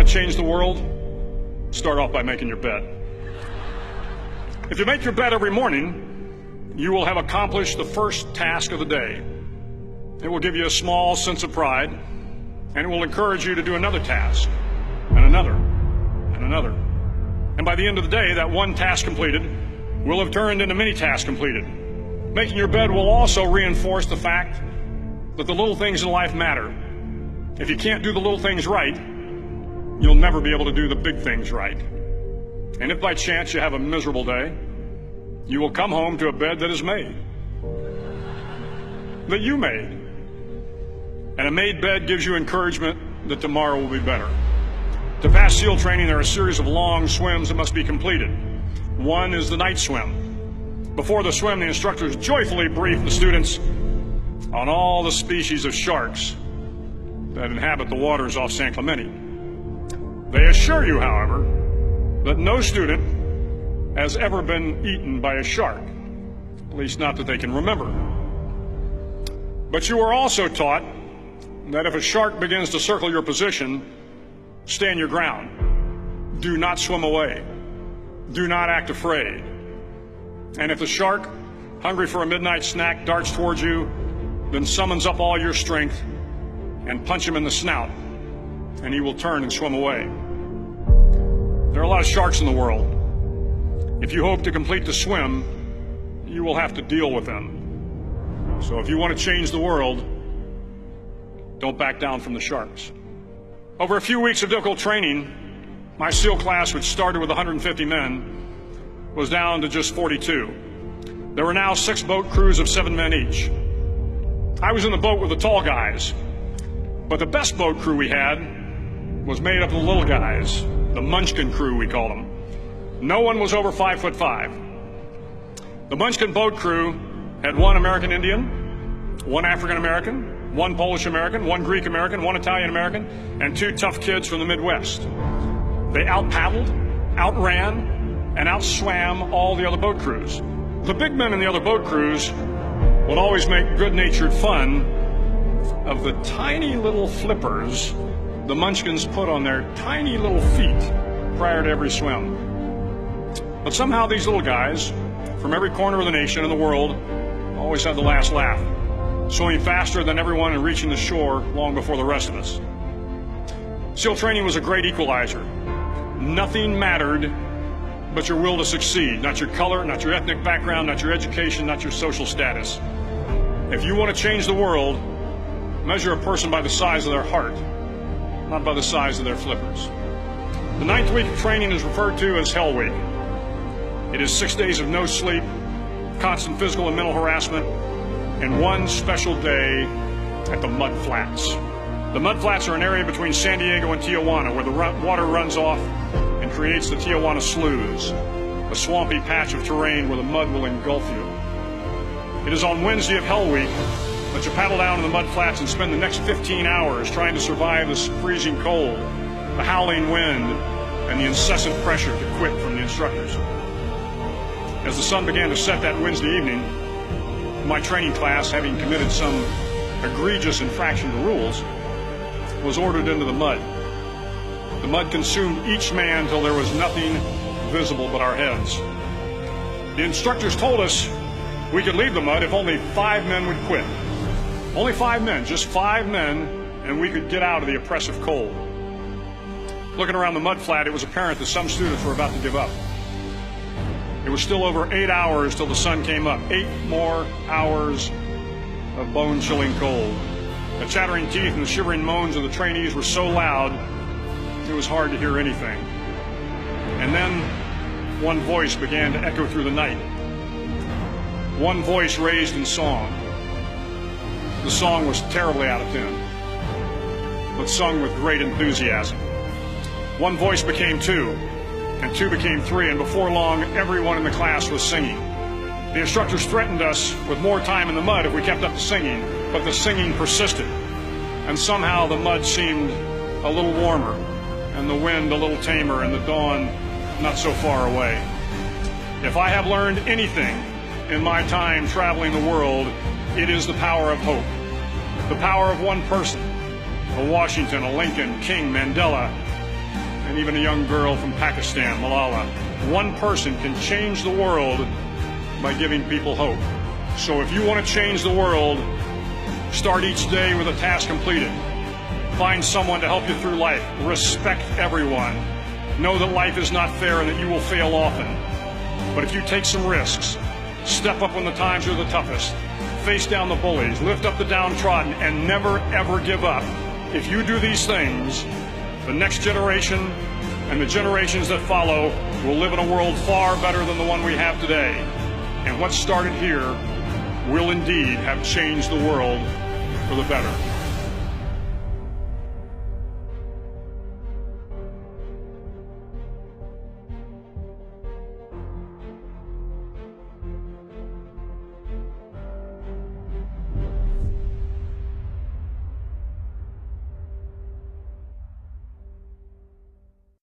want to change the world? Start off by making your bed. If you make your bed every morning, you will have accomplished the first task of the day. It will give you a small sense of pride, and it will encourage you to do another task, and another, and another. And by the end of the day, that one task completed will have turned into many tasks completed. Making your bed will also reinforce the fact that the little things in life matter. If you can't do the little things right, you'll never be able to do the big things right. And if by chance you have a miserable day, you will come home to a bed that is made, that you made. And a made bed gives you encouragement that tomorrow will be better. To pass SEAL training, there are a series of long swims that must be completed. One is the night swim. Before the swim, the instructors joyfully brief the students on all the species of sharks that inhabit the waters off San Clemente. They assure you, however, that no student has ever been eaten by a shark, at least not that they can remember. But you are also taught that if a shark begins to circle your position, stand your ground. Do not swim away. Do not act afraid. And if the shark, hungry for a midnight snack, darts towards you, then summons up all your strength and punch him in the snout, and he will turn and swim away. There are a lot of sharks in the world. If you hope to complete the swim, you will have to deal with them. So if you want to change the world, don't back down from the sharks. Over a few weeks of difficult training, my SEAL class, which started with 150 men, was down to just 42. There were now 6 boat crews of 7 men each. I was in the boat with the tall guys, but the best boat crew we had was made up of the little guys, the Munchkin crew, we call them. No one was over 5'5". The Munchkin boat crew had 1 American Indian, 1 African American, 1 Polish American, 1 Greek American, 1 Italian American, and 2 tough kids from the Midwest. They out-paddled, outran, and outswam all the other boat crews. The big men in the other boat crews would always make good-natured fun of the tiny little flippers the Munchkins put on their tiny little feet prior to every swim. But somehow these little guys from every corner of the nation and the world always had the last laugh, swimming faster than everyone and reaching the shore long before the rest of us. SEAL training was a great equalizer. Nothing mattered but your will to succeed, not your color, not your ethnic background, not your education, not your social status. If you want to change the world, measure a person by the size of their heart, not by the size of their flippers. The 9th week of training is referred to as Hell Week. It is 6 days of no sleep, constant physical and mental harassment, and 1 special day at the Mud Flats. The Mud Flats are an area between San Diego and Tijuana where the water runs off and creates the Tijuana Sloughs, a swampy patch of terrain where the mud will engulf you. It is on Wednesday of Hell Week that you paddle down to the Mud Flats and spend the next 15 hours trying to survive this freezing cold, the howling wind, and the incessant pressure to quit from the instructors. As the sun began to set that Wednesday evening, my training class, having committed some egregious infraction to rules, was ordered into the mud. The mud consumed each man till there was nothing visible but our heads. The instructors told us we could leave the mud if only 5 men would quit. Only 5 men, just 5 men, and we could get out of the oppressive cold. Looking around the mud flat, it was apparent that some students were about to give up. It was still over 8 hours till the sun came up. 8 more hours of bone-chilling cold. The chattering teeth and the shivering moans of the trainees were so loud, it was hard to hear anything. And then one voice began to echo through the night. One voice raised in song. The song was terribly out of tune, but sung with great enthusiasm. One voice became 2, and 2 became 3, and before long, everyone in the class was singing. The instructors threatened us with more time in the mud if we kept up the singing, but the singing persisted, and somehow the mud seemed a little warmer, and the wind a little tamer, and the dawn not so far away. If I have learned anything in my time traveling the world, it is the power of hope. The power of one person, a Washington, a Lincoln, King, Mandela, and even a young girl from Pakistan, Malala. One person can change the world by giving people hope. So if you want to change the world, start each day with a task completed. Find someone to help you through life. Respect everyone. Know that life is not fair and that you will fail often. But if you take some risks, step up when the times are the toughest, face down the bullies, lift up the downtrodden, and never ever give up. If you do these things, the next generation and the generations that follow will live in a world far better than the one we have today. And what started here will indeed have changed the world for the better.